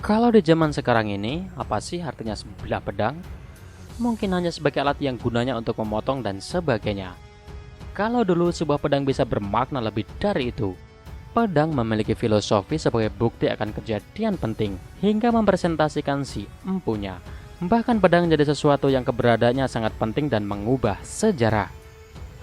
Kalau di zaman sekarang ini, apa sih artinya sebilah pedang? Mungkin hanya sebagai alat yang gunanya untuk memotong dan sebagainya. Kalau dulu sebuah pedang bisa bermakna lebih dari itu. Pedang memiliki filosofi sebagai bukti akan kejadian penting hingga mempresentasikan si empunya. Bahkan pedang jadi sesuatu yang keberadaannya sangat penting dan mengubah sejarah.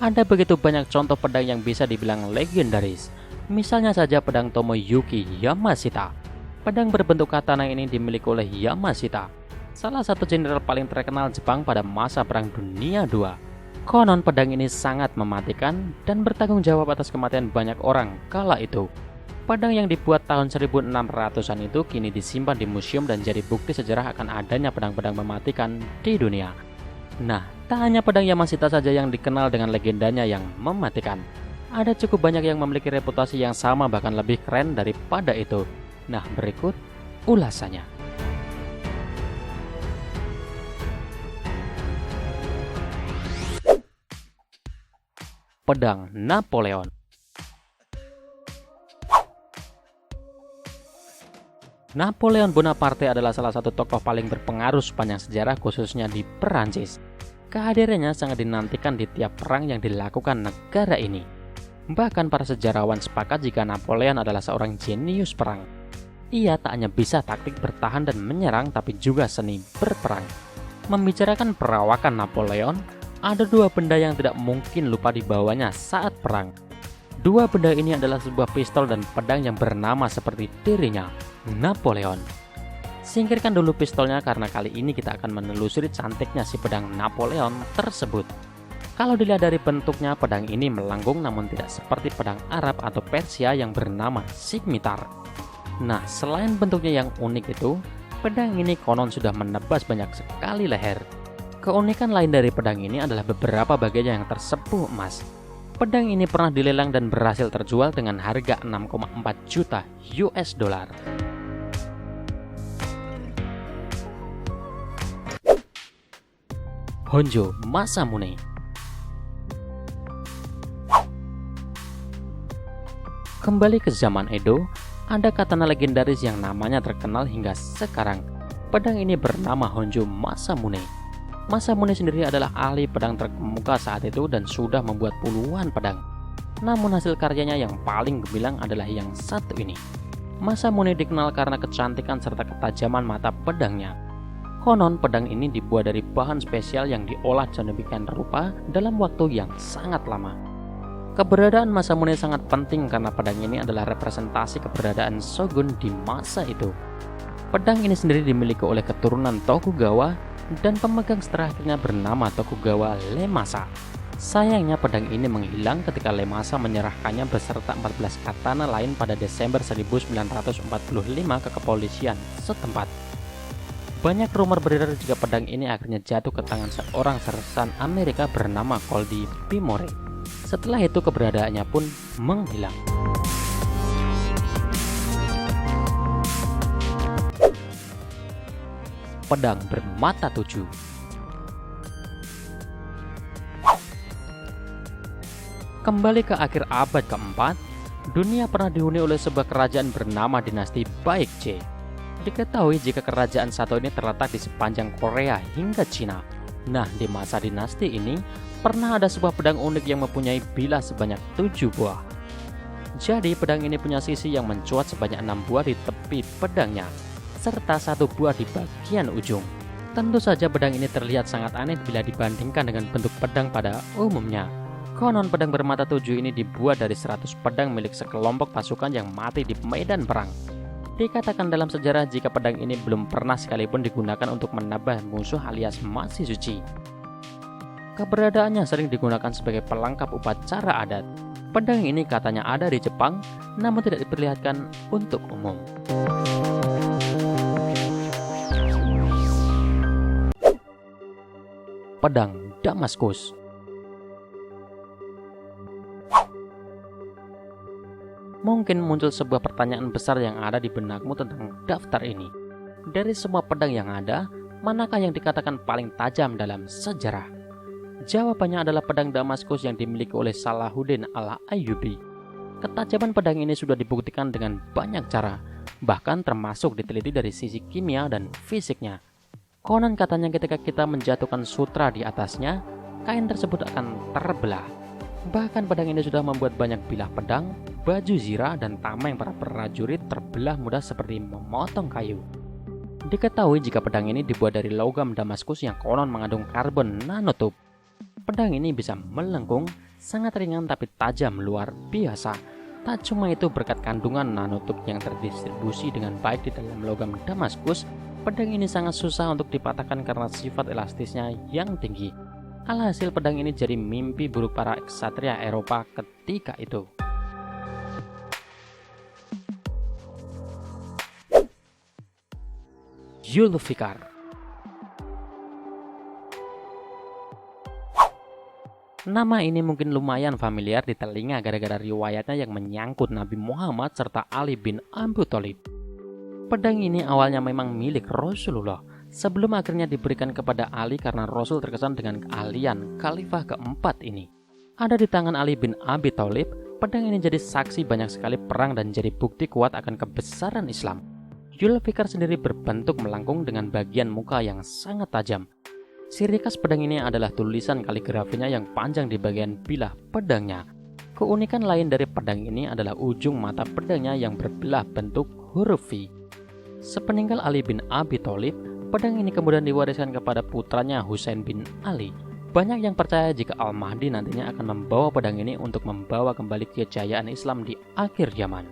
Ada begitu banyak contoh pedang yang bisa dibilang legendaris. Misalnya saja pedang Tomoyuki Yamashita. Pedang berbentuk katana ini dimiliki oleh Yamashita, salah satu jenderal paling terkenal Jepang pada masa Perang Dunia II. Konon pedang ini sangat mematikan dan bertanggung jawab atas kematian banyak orang kala itu. Pedang yang dibuat tahun 1600-an itu kini disimpan di museum dan jadi bukti sejarah akan adanya pedang-pedang mematikan di dunia. Nah, tak hanya pedang Yamashita saja yang dikenal dengan legendanya yang mematikan. Ada cukup banyak yang memiliki reputasi yang sama bahkan lebih keren daripada itu. Nah, berikut ulasannya. Pedang Napoleon. Napoleon Bonaparte adalah salah satu tokoh paling berpengaruh sepanjang sejarah khususnya di Perancis. Kehadirannya sangat dinantikan di tiap perang yang dilakukan negara ini. Bahkan para sejarawan sepakat jika Napoleon adalah seorang jenius perang. Ia tak hanya bisa taktik bertahan dan menyerang, tapi juga seni berperang. Membicarakan perawakan Napoleon, ada dua benda yang tidak mungkin lupa dibawanya saat perang. Dua benda ini adalah sebuah pistol dan pedang yang bernama seperti dirinya, Napoleon. Singkirkan dulu pistolnya karena kali ini kita akan menelusuri cantiknya si pedang Napoleon tersebut. Kalau dilihat dari bentuknya, pedang ini melengkung namun tidak seperti pedang Arab atau Persia yang bernama scimitar. Nah, selain bentuknya yang unik itu, pedang ini konon sudah menebas banyak sekali leher. Keunikan lain dari pedang ini adalah beberapa bagiannya yang tersepuh emas. Pedang ini pernah dilelang dan berhasil terjual dengan harga 6,4 juta US dollar. Honjo Masamune. Kembali ke zaman Edo, ada katana legendaris yang namanya terkenal hingga sekarang. Pedang ini bernama Honjo Masamune. Masamune sendiri adalah ahli pedang terkemuka saat itu dan sudah membuat puluhan pedang. Namun hasil karyanya yang paling gemilang adalah yang satu ini. Masamune dikenal karena kecantikan serta ketajaman mata pedangnya. Konon pedang ini dibuat dari bahan spesial yang diolah sedemikian rupa dalam waktu yang sangat lama. Keberadaan Masamune sangat penting karena pedang ini adalah representasi keberadaan shogun di masa itu. Pedang ini sendiri dimiliki oleh keturunan Tokugawa dan pemegang terakhirnya bernama Tokugawa Ieyasu. Sayangnya pedang ini menghilang ketika Ieyasu menyerahkannya beserta 14 katana lain pada Desember 1945 ke kepolisian setempat. Banyak rumor beredar jika pedang ini akhirnya jatuh ke tangan seorang sersan Amerika bernama Colby Pimore. Setelah itu keberadaannya pun menghilang. Pedang bermata tujuh. Kembali ke akhir abad keempat, dunia pernah dihuni oleh sebuah kerajaan bernama dinasti Baekje. Diketahui jika kerajaan satu ini terletak di sepanjang Korea hingga Cina. Nah, di masa dinasti ini pernah ada sebuah pedang unik yang mempunyai bilah sebanyak 7 buah. Jadi pedang ini punya sisi yang mencuat sebanyak 6 buah di tepi pedangnya, serta 1 buah di bagian ujung. Tentu saja pedang ini terlihat sangat aneh bila dibandingkan dengan bentuk pedang pada umumnya. Konon pedang bermata 7 ini dibuat dari 100 pedang milik sekelompok pasukan yang mati di medan perang. Dikatakan dalam sejarah jika pedang ini belum pernah sekalipun digunakan untuk menambah musuh alias mati suci. Keberadaannya sering digunakan sebagai pelengkap upacara adat. Pedang ini katanya ada di Jepang, namun tidak diperlihatkan untuk umum. Pedang Damaskus. Mungkin muncul sebuah pertanyaan besar yang ada di benakmu tentang daftar ini. Dari semua pedang yang ada, manakah yang dikatakan paling tajam dalam sejarah? Jawabannya adalah pedang Damaskus yang dimiliki oleh Salahuddin al-Ayyubi. Ketajaman pedang ini sudah dibuktikan dengan banyak cara. bahkan termasuk diteliti dari sisi kimia dan fisiknya. Konon katanya ketika kita menjatuhkan sutra di atasnya, kain tersebut akan terbelah. Bahkan pedang ini sudah membuat banyak bilah pedang, baju zirah, dan tameng para prajurit terbelah mudah seperti memotong kayu. Diketahui jika pedang ini dibuat dari logam Damaskus yang konon mengandung karbon nanotube. Pedang ini bisa melengkung, sangat ringan tapi tajam luar biasa. Tak cuma itu, berkat kandungan nanotube yang terdistribusi dengan baik di dalam logam Damaskus, pedang ini sangat susah untuk dipatahkan karena sifat elastisnya yang tinggi. Alhasil pedang ini jadi mimpi buruk para ksatria Eropa ketika itu. Zulfikar. Nama ini mungkin lumayan familiar di telinga gara-gara riwayatnya yang menyangkut Nabi Muhammad serta Ali bin Abi Thalib. Pedang ini awalnya memang milik Rasulullah, sebelum akhirnya diberikan kepada Ali karena Rasul terkesan dengan keahlian khalifah keempat ini. Ada di tangan Ali bin Abi Thalib, pedang ini jadi saksi banyak sekali perang dan jadi bukti kuat akan kebesaran Islam. Zulfikar sendiri berbentuk melengkung dengan bagian muka yang sangat tajam. Ciri khas pedang ini adalah tulisan kaligrafinya yang panjang di bagian bilah pedangnya. Keunikan lain dari pedang ini adalah ujung mata pedangnya yang berbelah bentuk huruf V. Sepeninggal Ali bin Abi Thalib, pedang ini kemudian diwariskan kepada putranya Husain bin Ali. Banyak yang percaya jika Al-Mahdi nantinya akan membawa pedang ini untuk membawa kembali kejayaan Islam di akhir zaman.